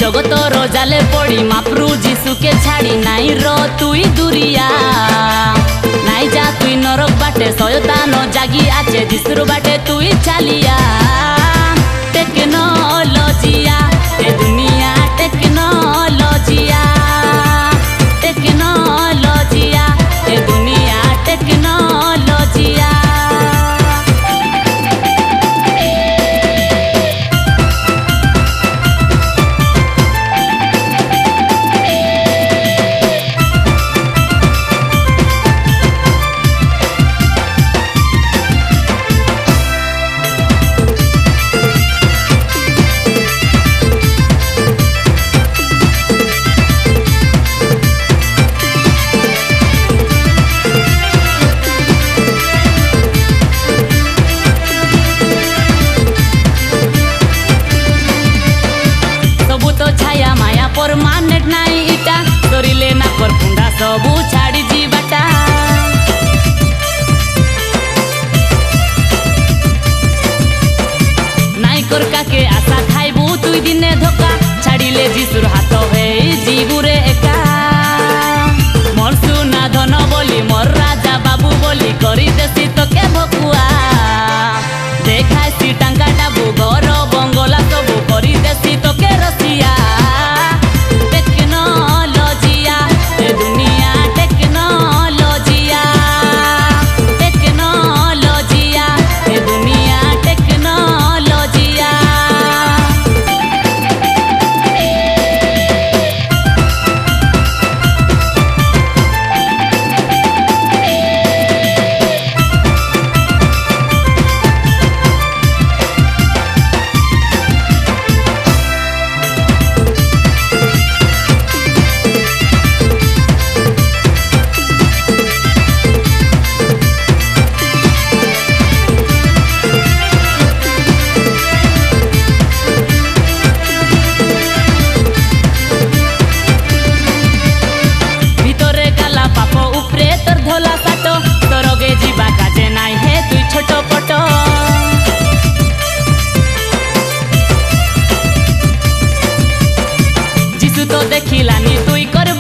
जगतर जाले पड़ी मापरू जीसु के छाड़ी नाई रो तुई दुरिया नाई जा तुई नरक बाटे शयतान जागी आचे जीसुर बाटे तुई चालिया टेक्नोलॉजिया ए दुनिया टेक्नोलॉजिया टेक्नोलॉजिया ए दुनिया टेक्नोलॉजिया। परमानेंट नाई इटा सरिले ना कर कुंडा सबू छाड़ी जीवाटा नाई कर काके आशा खाइबू तुई दिने धोका छाड़िले जीसुर हाथ हे जीवुरे एका मोर सुना धन बोली मोर राजा बाबू बोली करी देसी तो के भकुआ देखासी टांगा डाबू घर बंगला सबू करी देसी तो के रसिया। देखिलानी तुई कर